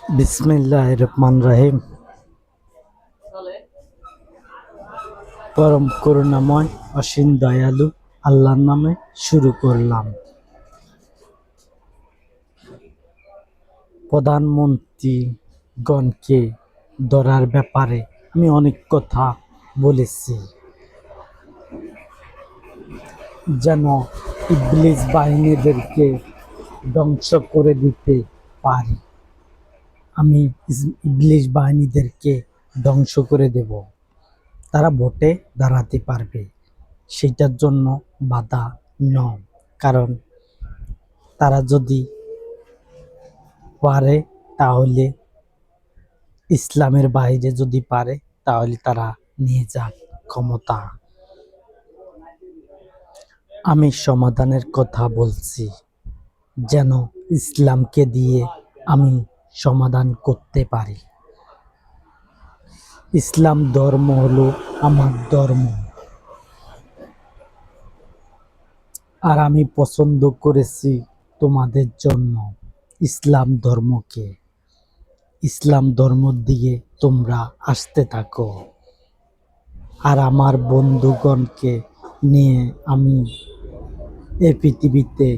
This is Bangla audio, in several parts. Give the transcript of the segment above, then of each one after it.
বিসমিল্লাহির রহমানির রহিম। পরম করুণাময় অসীম দয়ালু আল্লাহর নামে শুরু করলাম। প্রধানমন্ত্রীগণকে ধরার ব্যাপারে আমি অনেক কথা বলেছি, যেন ইবলিস বাহিনীদেরকে ধ্বংস করে দিতে পারি। আমি ইবলিস বাহিনীদেরকে ধ্বংস করে দেব, তারা ভোটে দাঁড়াতে পারবে, সেটার জন্য বাধা নয়। কারণ তারা যদি পারে, তাহলে ইসলামের বাইরে যদি পারে, তাহলে তারা নিয়ে যাক ক্ষমতা। আমি সমাধানের কথা বলছি, যেন ইসলামকে দিয়ে আমি সমাধান করতে পারি। ইসলাম ধর্ম হলো আমার ধর্ম, আর আমি পছন্দ করেছি তোমাদের জন্য ইসলাম ধর্মকে। ইসলাম ধর্ম দিয়ে তোমরা আসতে থাকো, আর আমার বন্ধুগণকে নিয়ে আমি এই পৃথিবীতে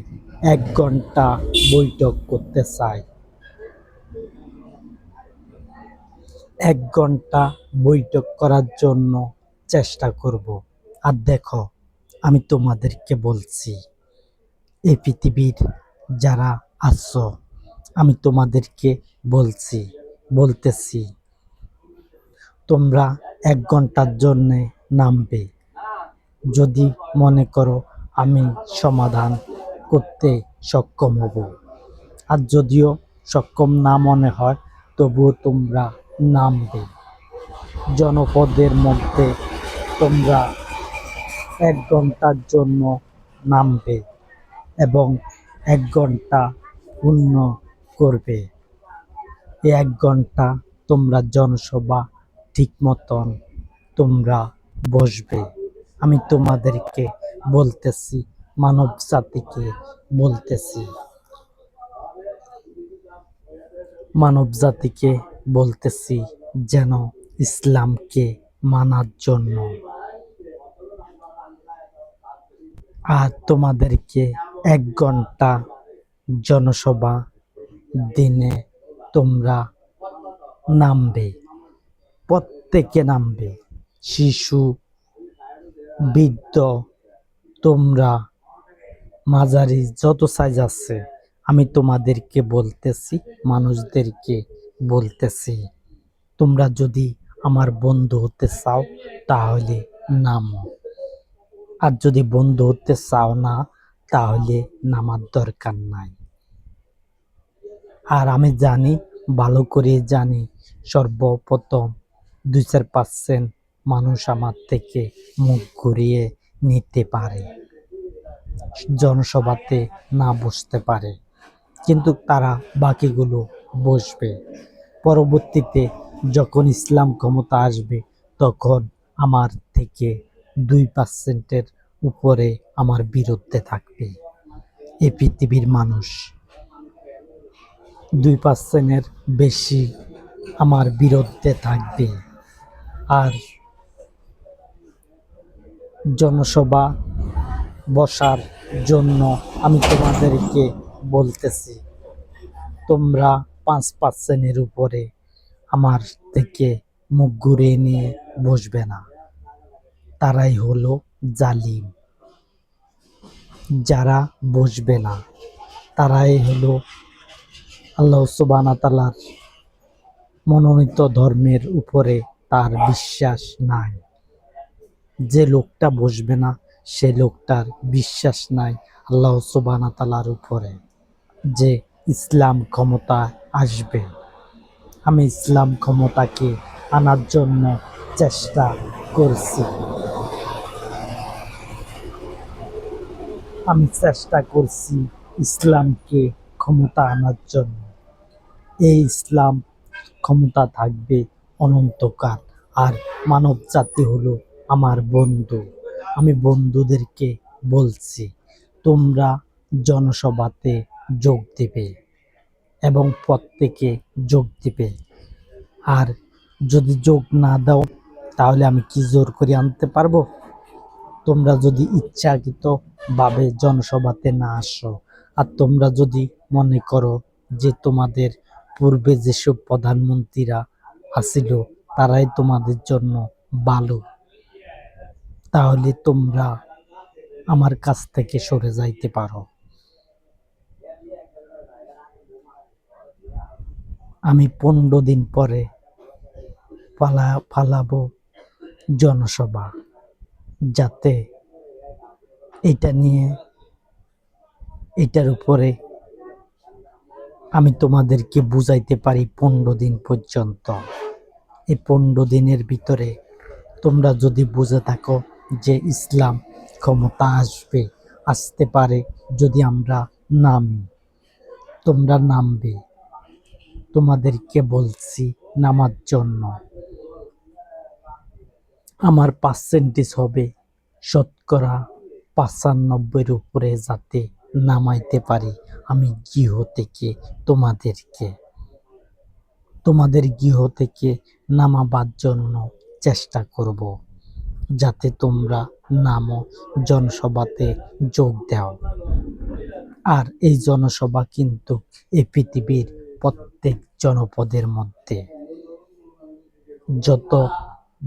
1 ঘন্টা বৈঠক করতে চাই। 1 ঘন্টা বৈঠক করার জন্য চেষ্টা করব। আর দেখো, আমি তোমাদেরকে বলছি, এই পৃথিবীর যারা আছো, আমি তোমাদেরকে বলতেছি, তোমরা 1 ঘন্টার জন্যে নামবে। যদি মনে করো আমি সমাধান করতে সক্ষম হব, আর যদিও সক্ষম না মনে হয়, তবুও তোমরা নামবে। জনপদের মধ্যে তোমরা 1 ঘন্টার জন্য নামবে এবং 1 ঘন্টা পূর্ণ করবে। এই 1 ঘন্টা তোমরা জনসভা ঠিক মতন তোমরা বসবে। আমি তোমাদেরকে বলতেছি, মানব জাতিকে বলতেছি, যেন ইসলামকে মানার জন্য। আর তোমাদেরকে 1 ঘন্টা জনসভা দিনে তোমরা নামবে, প্রত্যেকে নামবে, শিশু, বৃদ্ধ, তোমরা মাঝারি যত সাইজ আছে, আমি তোমাদেরকে বলতেছি, মানুষদেরকে বলতেছি, তোমরা যদি আমার বন্ধু হতে চাও তাহলে নামো, আর যদি বন্ধু হতে চাও না, তাহলে নামার দরকার নাই। আর আমি জানি, ভালো করে জানি, সর্বপ্রথম 2-4% মানুষ আমার থেকে মুখ ঘুরিয়ে নিতে পারে, জনসভাতে না বসতে পারে, কিন্তু তারা বাকিগুলো বসবে। পরবর্তীতে যখন ইসলাম ক্ষমতা আসবে, তখন আমার থেকে 2%-এর উপরে আমার বিরুদ্ধে থাকবে। এই পৃথিবীর মানুষ 2%-এর বেশি আমার বিরুদ্ধে থাকবে। আর জনসভা বসার জন্য আমি তোমাদেরকে বলতেছি, তোমরা 5%-এর উপরে আমার থেকে মুখ ঘুরিয়ে নিয়ে বসবে না। তারাই হলো জালিম। যারা বসবে না, তারাই হলো আল্লাহ সুবহানাহু ওয়া তাআলার মনোনীত ধর্মের উপরে তার বিশ্বাস নাই। যে লোকটা বসবে না, সে লোকটার বিশ্বাস নাই আল্লাহ সুবহানাহু ওয়া তাআলার উপরে, যে ইসলাম ক্ষমতা আসবে। আমি ইসলাম ক্ষমতাকে আনার জন্য চেষ্টা করছি। আমি চেষ্টা করছি ইসলামকে ক্ষমতা আনার জন্য। এই ইসলাম ক্ষমতা থাকবে অনন্তকাল। আর মানব জাতি হলো আমার বন্ধু। আমি বন্ধুদেরকে বলছি, তোমরা জনসভাতে যোগ দেবে এবং প্রত্যেকে যোগ দিবে। আর যদি যোগ না দাও তাহলে আমি কি জোর করে আনতে পারবো? তোমরা যদি ইচ্ছাকৃতভাবে জনসভাতে না আসো, আর তোমরা যদি মনে করো যে তোমাদের পূর্বে যেসব প্রধানমন্ত্রীরা আসিল তারাই তোমাদের জন্য ভালো, তাহলে তোমরা আমার কাছ থেকে সরে যাইতে পারো। আমি 15 দিন পরে পালাবো জনসভা, যাতে এটার উপরে আমি তোমাদেরকে বুঝাইতে পারি 15 দিন পর্যন্ত। এই 15 দিনের ভিতরে তোমরা যদি বুঝে থাকো যে ইসলাম ক্ষমতা আসতে পারে যদি আমরা নামি, তোমরা নামবে। তোমাদেরকে বলছি নামার জন্য। আমার পার্সেন্টেজ হবে শতকরা 95-এর উপরে, যাতে নামাইতে পারি আমি তোমাদের গৃহ থেকে নামাবার জন্য চেষ্টা করব, যাতে তোমরা নামো, জনসভাতে যোগ দাও। আর এই জনসভা কিন্তু এই পৃথিবীর প্রত্যেক জনপদের মধ্যে, যত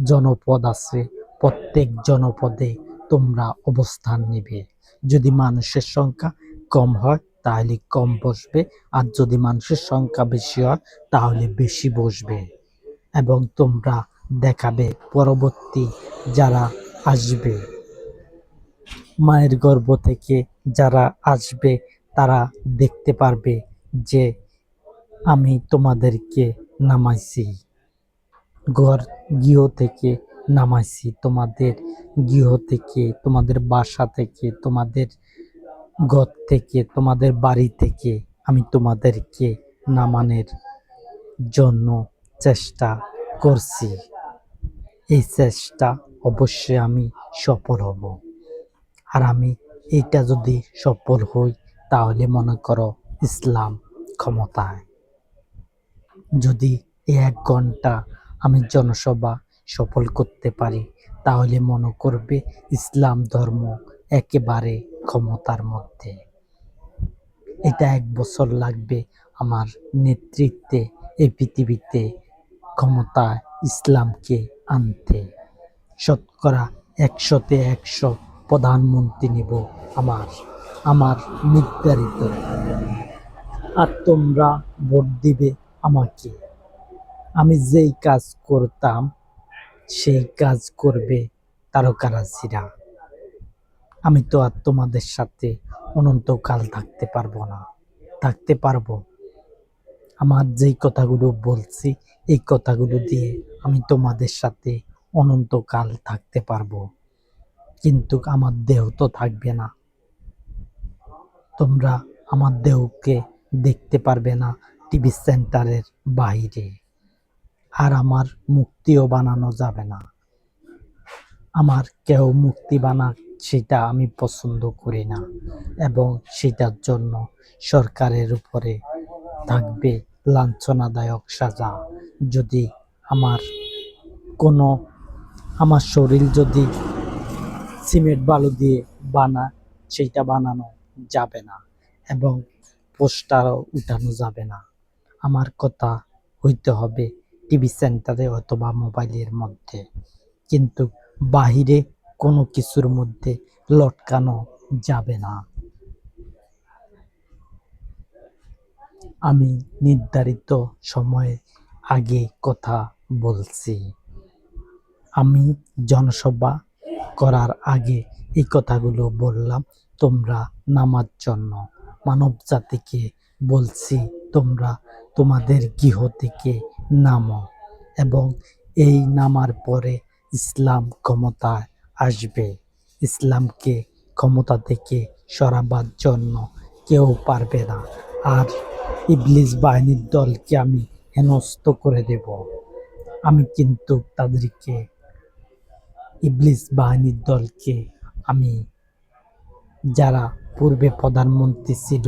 জনপদ আছে প্রত্যেক জনপদে তোমরা অবস্থান নিবে। যদি মানুষের সংখ্যা কম হয় তাহলে কম বসবে, আর যদি মানুষের সংখ্যা বেশি হয় তাহলে বেশি বসবে। এবং তোমরা দেখাবে পরবর্তী যারা আসবে, মায়ের গর্ভ থেকে যারা আসবে তারা দেখতে পারবে যে আমি তোমাদেরকে নামাইছি, গৃহ থেকে নামাইছি, তোমাদের গৃহ থেকে, তোমাদের বাসা থেকে, তোমাদের ঘর থেকে, তোমাদের বাড়ি থেকে আমি তোমাদেরকে নামানোর জন্য চেষ্টা করছি। এই চেষ্টা অবশ্যই আমি সফল হব। আর আমি এইটা যদি সফল হই তাহলে মনে করো ইসলাম ক্ষমতায়। যদি 1 ঘন্টা আমি জনসভা সফল করতে পারি তাহলে মনে করবে ইসলাম ধর্ম একেবারে ক্ষমতার মধ্যে। এটা 1 বছর লাগবে আমার নেতৃত্বে এই পৃথিবীতে ক্ষমতায় ইসলামকে আনতে। শতকরা 100-তে 100 প্রধানমন্ত্রী নিব আমার নির্ধারিত। আর তোমরা ভোট দিবে আমাকে। আমি যেই কাজ করতাম সেই কাজ করবে তারকারাজিরা। আমি তো আর তোমাদের সাথে অনন্তকাল থাকতে পারবো না। থাকতে পারবো, আমার যেই কথাগুলো বলছি এই কথাগুলো দিয়ে আমি তোমাদের সাথে অনন্তকাল থাকতে পারবো, কিন্তু আমার দেহ তো থাকবে না। তোমরা আমার দেহকে দেখতে পারবে না টিভি সেন্টারের বাইরে। আর আমার মুক্তিও বানানো যাবে না। আমার কেউ মুক্তি বানাক সেটা আমি পছন্দ করি না, এবং সেটার জন্য সরকারের উপরে থাকবে লাঞ্ছনাদায়ক সাজা। যদি আমার শরীর যদি সিমেন্ট বালু দিয়ে সেইটা বানানো যাবে না, এবং পোস্টারও উঠানো যাবে না। আমার কথা হইতে হবে টিভি সেন্টারে অথবা মোবাইলের মধ্যে, কিন্তু বাহিরে কোনো কিছুর মধ্যে লটকানো যাবে না। আমি নির্ধারিত সময়ে আগে কথা বলছি। আমি জনসভা করার আগে এই কথাগুলো বললাম তোমরা নামার জন্য। মানব জাতিকে বলছি তোমরা তোমাদের গৃহ থেকে নামো, এবং এই নামার পরে ইসলাম ক্ষমতায় আসবে। ইসলামকে ক্ষমতা থেকে সরাবার জন্য কেউ পারবে না। আর ইবলিস বাহিনীর দলকে আমি হেনস্থ করে দেব। আমি কিন্তু তাদেরকে, ইবলিস বাহিনীর দলকে, আমি যারা পূর্বে প্রধানমন্ত্রী ছিল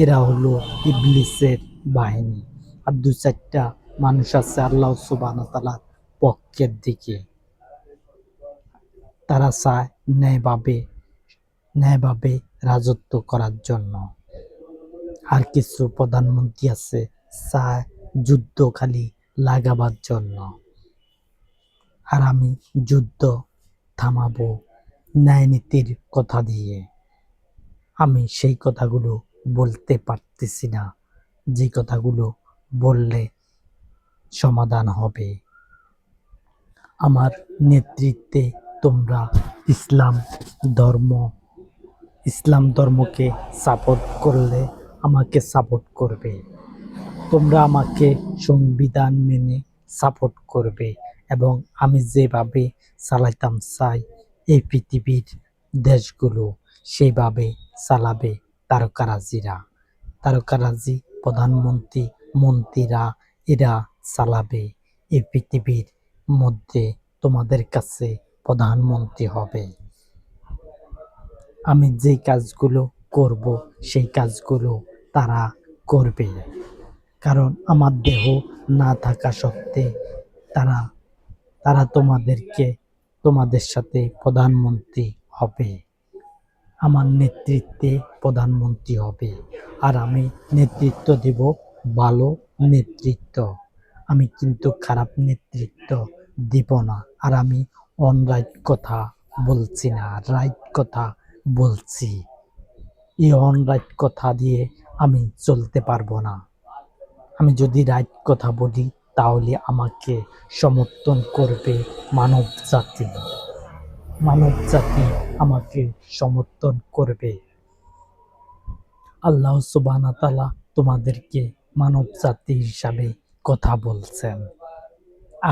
এরা হলো ইবলিসের বাহিনী, আর 2-4টা মানুষ আছে আল্লাহ সুবহানাহু ওয়া তাআলার পক্ষের দিকে। তারা চায় ন্যায়ভাবে রাজত্ব করার জন্য। আর কিছু প্রধানমন্ত্রী আছে চায় যুদ্ধ খালি লাগাবার জন্য। আর আমি যুদ্ধ থামাবো ন্যায়নীতির কথা দিয়ে। আমি সেই কথাগুলো বলতে পারতেছি না, যে কথাগুলো বললে সমাধান হবে। আমার নেতৃত্বে তোমরা ইসলাম ধর্মকে সাপোর্ট করলে আমাকে সাপোর্ট করবে। তোমরা আমাকে সংবিধান মেনে সাপোর্ট করবে এবং আমি যেভাবে চালাইতাম চাই এই পৃথিবীর দেশগুলো সেইভাবে চালাবে তারকারাজি প্রধানমন্ত্রী মন্ত্রীরা এরা চালাবে এই পৃথিবীর মধ্যে। তোমাদের কাছে প্রধানমন্ত্রী হবে। আমি যে কাজগুলো করব সেই কাজগুলো তারা করবে, কারণ আমার দেহ না থাকা সত্ত্বে তারা তোমাদের সাথে প্রধানমন্ত্রী হবে। আমার নেতৃত্বে প্রধানমন্ত্রী হবে। আর আমি নেতৃত্ব দেব ভালো নেতৃত্ব। আমি কিন্তু খারাপ নেতৃত্ব দিব না। আর আমি অনরাইট কথা বলছি না, রাইট কথা বলছি। এই অনরাইট কথা দিয়ে আমি চলতে পারবো না। আমি যদি রাইট কথা বলি তাহলে আমাকে সমর্থন করবে মানবজাতি আমাকে সমর্থন করবে। আল্লাহ সুবহানাহু ওয়া তাআলা তোমাদেরকে মানবজাতি হিসাবে কথা বলছেন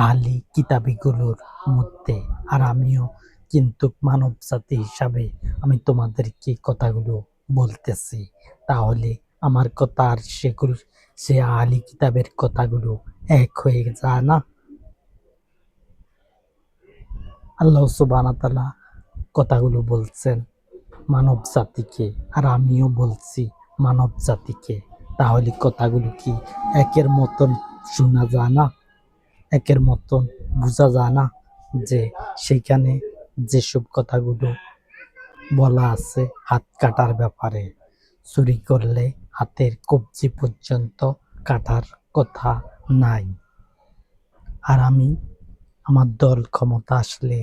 আহলি কিতাবীগুলোর মধ্যে। আর আমিও কিন্তু মানবজাতি হিসাবে আমি তোমাদেরকে কথাগুলো বলতেছি। তাহলে আমার কথা আর সে আহলি কিতাবের কথাগুলো এক হয়ে যায় না? আল্লাহ সুবহানাহু ওয়া তাআলা কথাগুলো বলছেন মানব জাতিকে, আর আমিও বলছি মানব জাতিকে। তাহলে কথাগুলো কি একের মতন শোনা যায় না? একের মতন বোঝা যায় না? যে সেখানে যেসব কথাগুলো বলা আছে হাত কাটার ব্যাপারে, চুরি করলে হাতের কবজি পর্যন্ত কাটার কথা নাই। আর আমার দল ক্ষমতা আসলে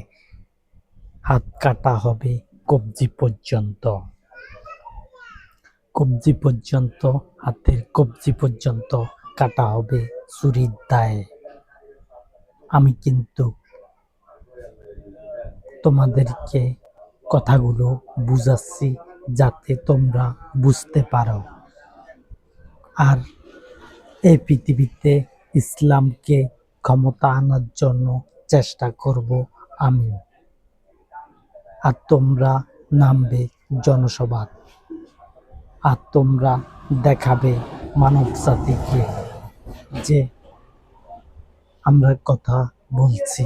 হাত কাটা হবে কবজি পর্যন্ত, হাতের কবজি পর্যন্ত কাটা হবে চুরির দায়ে। আমি কিন্তু তোমাদেরকে কথাগুলো বুঝাচ্ছি যাতে তোমরা বুঝতে পারো। আর এই পৃথিবীতে ইসলামকে ক্ষমতা আনার জন্য চেষ্টা করব আমি। আর তোমরা নামবে জনসভা, আর তোমরা দেখাবে মানব জাতিকে যে আমরা কথা বলছি।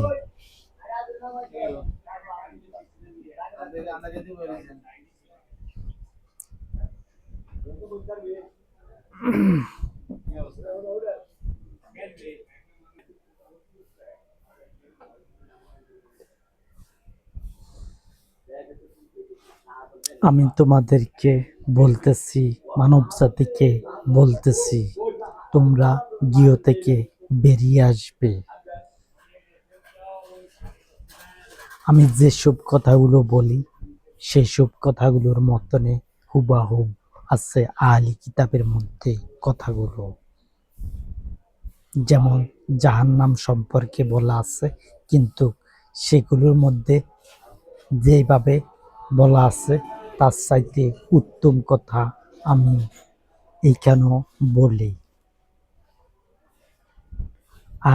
আমি তোমাদেরকে বলতেছি, মানব জাতিকে বলতেছি, তোমরা গৃহ থেকে বেরিয়ে আসবে। আমি যেসব কথাগুলো বলি সেই সব কথাগুলোর মতনে হুবাহুব আছে আহলি কিতাবের মধ্যে কথাগুলো। যেমন জাহান্নাম সম্পর্কে বলা আছে, কিন্তু সেগুলোর মধ্যে যেভাবে বলা আছে তার চাইতে উত্তম কথা আমি এইখানেও বলি।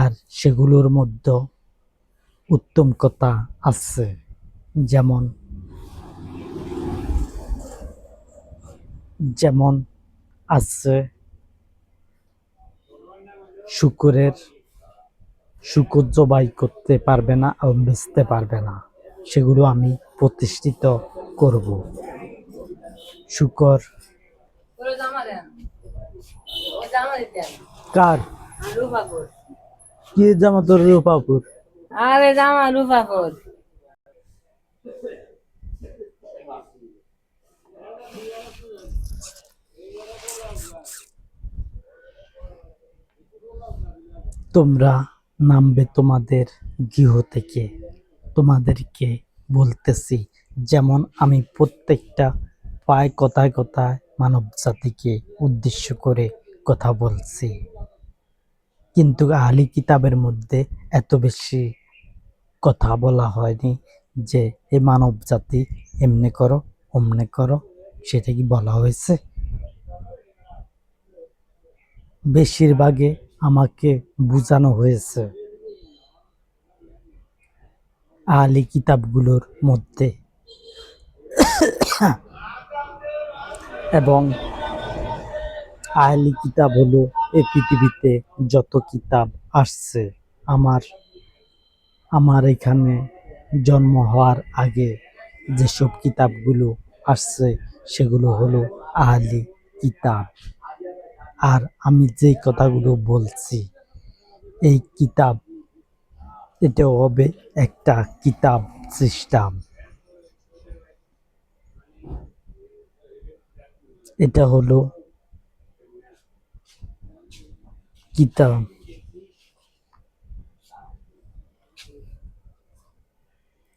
আর সেগুলোর মধ্যে উত্তম কথা আছে, যেমন আছে শুকর জবাই করতে পারবে না এবং বেচতে পারবে না, সেগুলো আমি প্রতিষ্ঠিত করব। শুকর কার কি জামা তোর রূপাপুর? আরে জামা রূপাপুর। তোমরা নামবে তোমাদের গৃহ থেকে, তোমাদেরকে বলতেছি, যেমন আমি প্রত্যেকটা পায় কথায় কথায় মানব জাতিকে উদ্দেশ্য করে কথা বলছি, কিন্তু আহলি কিতাবের মধ্যে এত বেশি কথা বলা হয়নি যে এ মানব জাতি এমনি করো অমনে করো, সেটা কি বলা হয়েছে? বেশিরভাগে আমাকে বোঝানো হয়েছে আহলি কিতাবগুলোর মধ্যে, এবং আহলি কিতাব হলো এই পৃথিবীতে যত কিতাব আসছে, আমার আমার এখানে জন্ম হওয়ার আগে যেসব কিতাবগুলো আসছে সেগুলো হলো আহলি কিতাব। আর আমি যে কথাগুলো বলছি, এই কিতাব, এটা হবে একটা কিতাব সিস্টেম। এটা হলো কিতাব।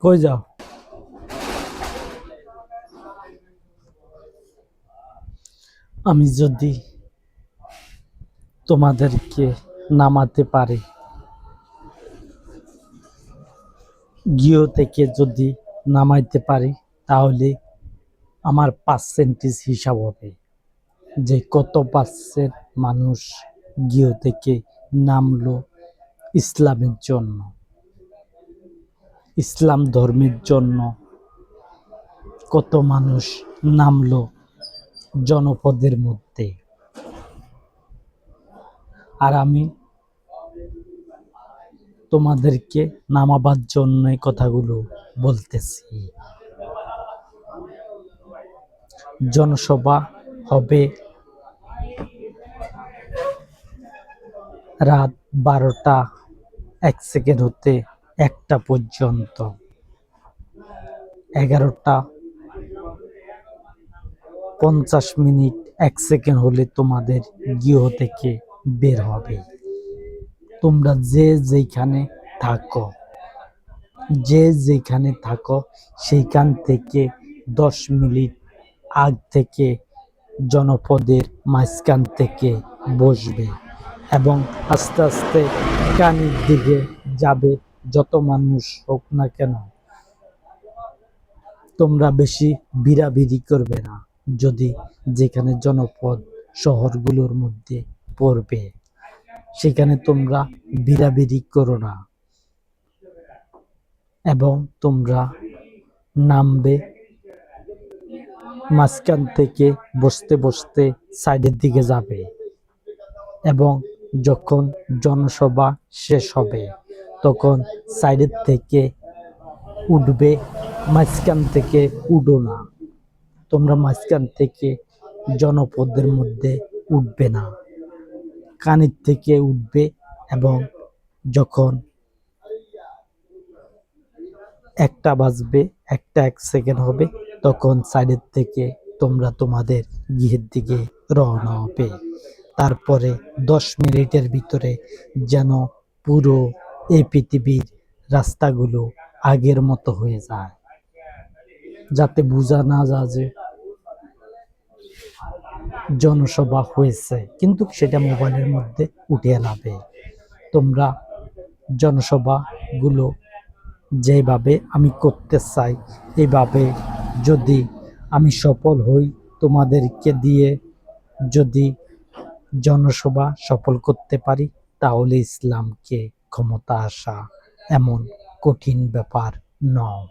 কই যাও? আমি যদি তোমাদেরকে নামাতে পারি, গৃহ থেকে যদি নামাইতে পারি, তাহলে আমার পার্সেন্টেজ হিসাব হবে যে কত পার্সেন্ট মানুষ গৃহ থেকে নামলো ইসলামের জন্য, ইসলাম ধর্মের জন্য কত মানুষ নামলো জনপদের মধ্যে। আর আমি তোমাদেরকে নামাবার জন্য কথাগুলো বলতেছি। জনসভা হবে রাত 12:01 হতে 1টা পর্যন্ত। 11:50 হলে তোমাদের গৃহ থেকে বের হবে। তোমরা যে যেখানে থাকো, যে যেখানে থাকো সেইখান থেকে 10 মিনিট আগ থেকে জনপদের মাঝখান থেকে বসবে এবং আস্তে আস্তে কানির দিকে যাবে। যত মানুষ হোক না কেন, তোমরা বেশি ভিড়াভিড়ি করবে না। যদি যেখানে জনপদ শহরগুলোর মধ্যে পড়বে, সেখানে তোমরা ভিড়াভিড়ি করো না, এবং তোমরা নামবে মাঝখান থেকে বসতে বসতে সাইডের দিকে যাবে, এবং যখন জনসভা শেষ হবে তখন সাইডের থেকে উঠবে, মাঝখান থেকে উঠো না। তোমরা মাঝখান থেকে জনপদের মধ্যে উঠবে না, কানের থেকে উঠবে, এবং যখন 1টা বাজবে, 1টা 1 সেকেন্ড হবে, তখন সাইডের থেকে তোমরা তোমাদের গৃহের দিকে রওনা হবে। তারপরে 10 মিনিটের ভিতরে যেন পুরো এই পৃথিবীর রাস্তাগুলো আগের মতো হয়ে যায়, যাতে বোঝা না যায় যে জনসভা হয়েছে, কিন্তু সেটা মোবাইলের মধ্যে উঠিয়ে লাবে। তোমরা জনসভাগুলো যেভাবে আমি করতে চাই, এইভাবে যদি আমি সফল হই, তোমাদেরকে দিয়ে যদি জনসভা সফল করতে পারি, তাহলে ইসলামকে ক্ষমতা আসা এমন কঠিন ব্যাপার নয়।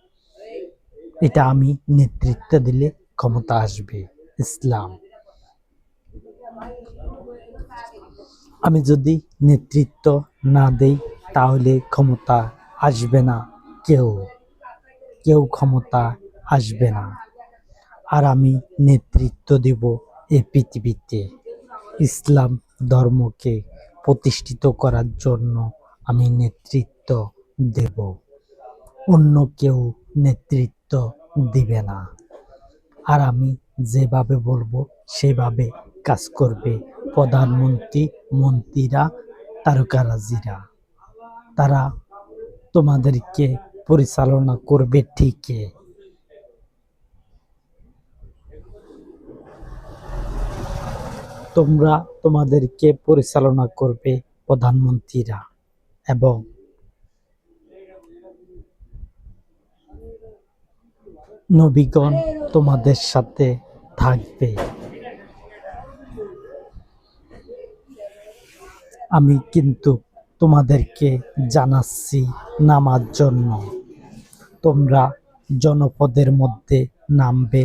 এটা আমি নেতৃত্ব দিলে ক্ষমতা আসবে ইসলাম। আমি যদি নেতৃত্ব না দেই, তাহলে ক্ষমতা আসবে না, কেউ কেউ ক্ষমতা আসবে না। আর আমি নেতৃত্ব দেব এই পৃথিবীতে, ইসলাম ধর্মকে প্রতিষ্ঠিত করার জন্য আমি নেতৃত্ব দেব। অন্য কেউ নেতৃত্ব দিবে না। আর আমি যেভাবে বলবো সেভাবে কাজ করবে প্রধানমন্ত্রী, মন্ত্রীরা, তারকারাজিরা। তারা তোমাদেরকে পরিচালনা করবে ঠিকই। তোমাদেরকে পরিচালনা করবে প্রধানমন্ত্রীরা এবং নবীগণ তোমাদের সাথে থাকবে। আমি কিন্তু তোমাদেরকে জানাচ্ছি নামার জন্য। তোমরা জনপদের মধ্যে নামবে।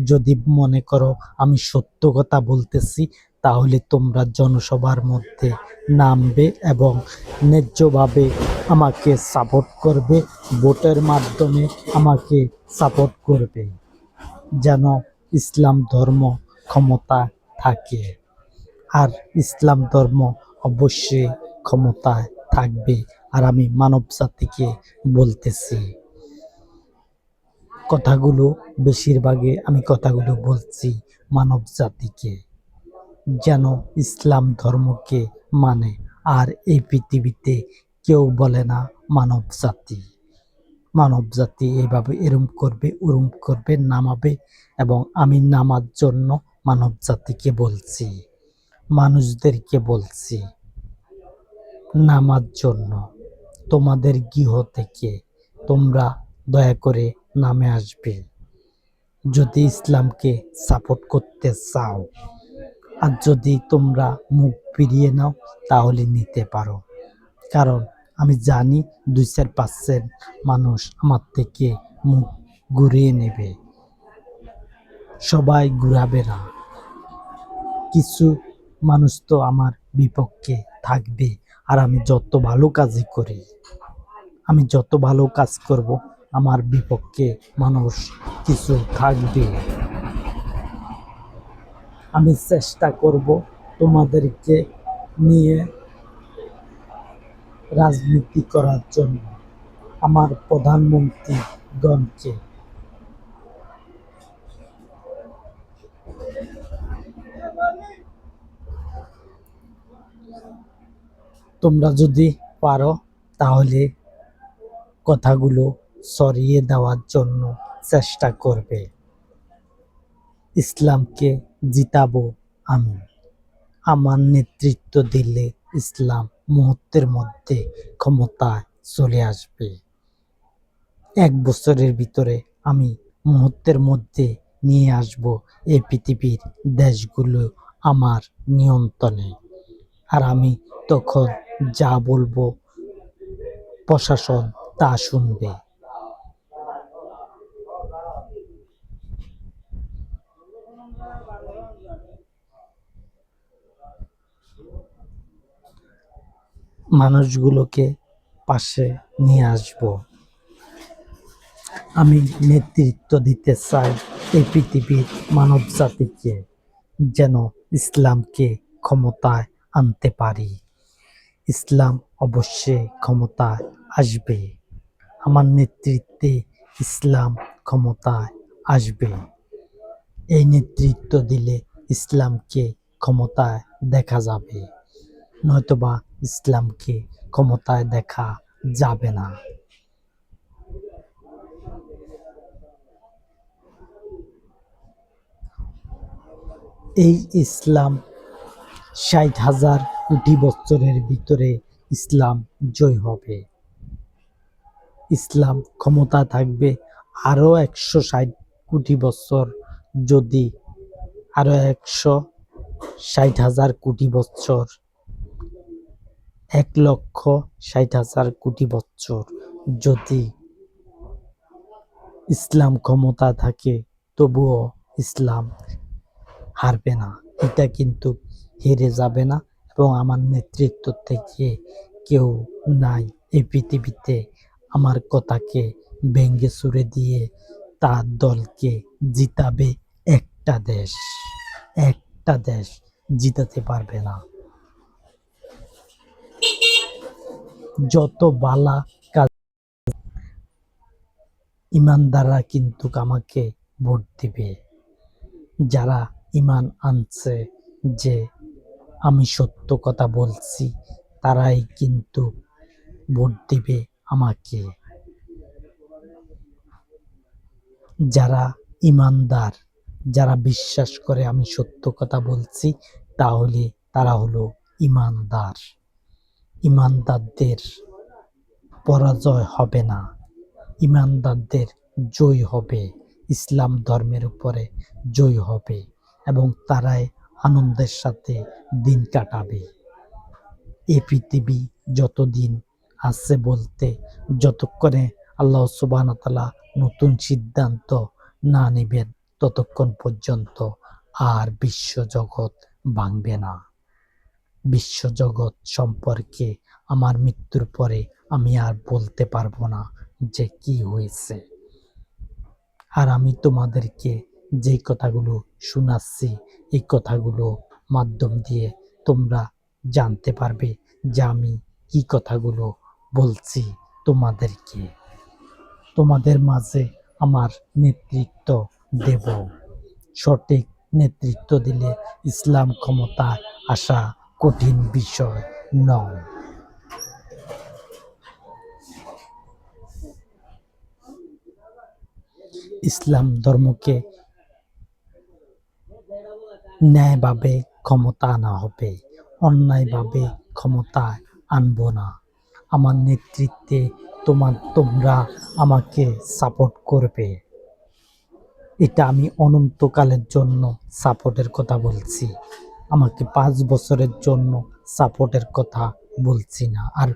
যদি মনে করো আমি সত্য কথা বলতেছি, তাহলে তোমরা জনসভার মধ্যে নামবে এবং ন্যায্যভাবে আমাকে সাপোর্ট করবে। ভোটের মাধ্যমে আমাকে সাপোর্ট করবে, যেন ইসলাম ধর্ম ক্ষমতা থাকে। আর ইসলাম ধর্ম অবশ্যই ক্ষমতায় থাকবে। আর আমি মানব জাতিকে বলতেছি কথাগুলো, বেশিরভাগে আমি কথাগুলো বলছি মানব জাতিকে, যেন ইসলাম ধর্মকে মানে। আর এই পৃথিবীতে কেউ বলে না মানব জাতি। মানব জাতি এইভাবে এরম করবে, ওরম করবে, নামাবে। এবং আমি নামার জন্য মানব জাতিকে বলছি, মানুষদেরকে বলছি নামার জন্য। তোমাদের গৃহ থেকে তোমরা দয়া করে নামে আসবে যদি ইসলামকে সাপোর্ট করতে চাও। আর যদি তোমরা মুখ ফিরিয়ে নাও তাহলে নিতে পারো, কারণ আমি জানি 2-4% মানুষ আমার থেকে মুখ ঘুরিয়ে নেবে। সবাই ঘুরাবে না, কিছু মানুষ তো আমার বিপক্ষে থাকবে। আর আমি যত ভালো কাজই করি, আমি যত ভালো কাজ করব, আমার বিপক্ষে মানুষ কিছু থাকবে। আমি চেষ্টা করব তোমাদেরকে নিয়ে রাজনীতি করার জন্য, আমার প্রধানমন্ত্রীগণকে। তোমরা যদি পারো তাহলে কথাগুলো সরিয়ে দেওয়ার জন্য চেষ্টা করবে। ইসলামকে জিতাবো আমি। আমার নেতৃত্ব দিলে ইসলাম মুহূর্তের মধ্যে ক্ষমতায় চলে আসবে। 1 বছরের ভিতরে আমি মুহূর্তের মধ্যে নিয়ে আসব এই পৃথিবীর দেশগুলো আমার নিয়ন্ত্রণে। আর আমি তখন যা বলবো প্রশাসন তা শুনবে। মানুষগুলোকে পাশে নিয়ে আসব। আমি নেতৃত্ব দিতে চাই এই পৃথিবীর মানব জাতিকে, যেন ইসলামকে ক্ষমতায় আনতে পারি। ইসলাম অবশ্যই ক্ষমতায় আসবে। আমার নেতৃত্বে ইসলাম ক্ষমতায় আসবে। এই নেতৃত্ব দিলে ইসলামকে ক্ষমতায় দেখা যাবে, নয়তোবা ইসলামকে ক্ষমতায় দেখা যাবে না। এই ইসলাম 60,000 কোটি বছরের ভিতরে ইসলাম জয় হবে। ইসলাম ক্ষমতা থাকবে আরো 160 কোটি বছর। যদি আরো 160,000 কোটি বছর, 1,60,000 কোটি বছর যদি ইসলাম ক্ষমতা থাকে, তবুও ইসলাম হারবে না। এটা কিন্তু হেরে যাবে না। এবং আমার নেতৃত্ব থেকে কেউ নাই এই পৃথিবীতে আমার কথাকে ভেঙে চুরে দিয়ে তার দলকে জিতাবে। একটা দেশ জিতাতে পারবে না। যত বালা কাজ ইমানদাররা কিন্তু আমাকে ভোট দিবে। যারা ইমান আনছে যে আমি সত্য কথা বলছি, তারাই কিন্তু ভোট দিবে আমাকে। যারা ইমানদার, যারা বিশ্বাস করে আমি সত্য কথা বলছি, তাহলে তারা হলো ইমানদার। ইমানদারদের পরাজয় হবে না, ইমানদারদের জয় হবে, ইসলাম ধর্মের উপরে জয় হবে এবং তারাই আনন্দের সাথে দিন কাটাবে। এই পৃথিবী যতদিন আছে বলতে, যতক্ষণে আল্লাহ সুবহানাহু ওয়া তাআলা নতুন সিদ্ধান্ত না নেবেন, ততক্ষণ পর্যন্ত আর বিশ্বজগৎ ভাঙবে না। বিশ্বজগৎ সম্পর্কে আমার মৃত্যুর পরে আমি আর বলতে পারবো না যে কি হয়েছে। আর আমি তোমাদেরকে যে কথাগুলো শোনাচ্ছি, এই কথাগুলো মাধ্যম দিয়ে তোমরা জানতে পারবে যে আমি কি কথাগুলো বলছি তোমাদেরকে। তোমাদের মাঝে আমার নেতৃত্ব দেব। সঠিক নেতৃত্ব দিলে ইসলাম ক্ষমতায় আসা কঠিন বিষয় নয়। ইসলাম ধর্মকে ন্যায়ভাবে ক্ষমতা আনা হবে, অন্যায়ভাবে ক্ষমতায় আনবো না। আমার নেতৃত্বে তোমরা আমাকে সাপোর্ট করবে। এটা আমি অনন্তকালের জন্য সাপোর্টের কথা বলছি। আমাকে 5 বছরের জন্য সাপোর্টের কথা বলছি না। আর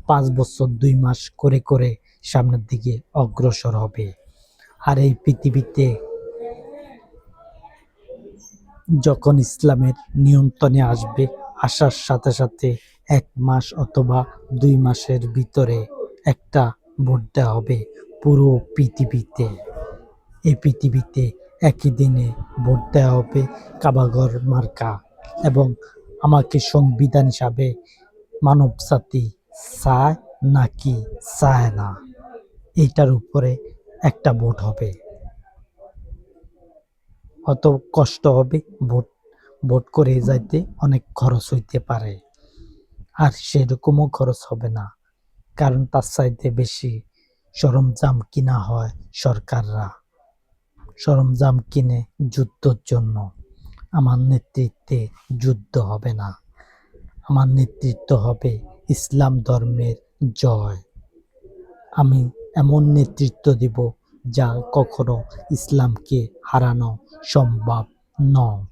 5 বছর 2 মাস করে করে সামনের দিকে অগ্রসর হবে। আর এই পৃথিবীতে যখন ইসলামের নিয়ন্ত্রণে আসবে, আসার সাথে সাথে 1 মাস অথবা 2 মাসের ভিতরে একটা ভোট দেওয়া হবে পুরো পৃথিবীতে। এই পৃথিবীতে একই দিনে ভোট দেওয়া হবে কাবাঘর মার্কা এবং আমাকে সংবিধান হিসাবে মানব জাতি চায় নাকি চায় না, এইটার উপরে একটা ভোট হবে। অত কষ্ট হবে, ভোট করে যাইতে অনেক খরচ হইতে পারে, আর সেরকমও খরচ হবে না, কারণ তার চাইতে বেশি সরঞ্জাম কিনা হয় সরকাররা, সরঞ্জাম কিনে যুদ্ধের জন্য। আমার নেতৃত্বে যুদ্ধ হবে না, আমার নেতৃত্ব হবে ইসলাম ধর্মের জয়। আমি এমন নেতৃত্ব দিব যা কখনো ইসলামকে হারানো সম্ভব নয়।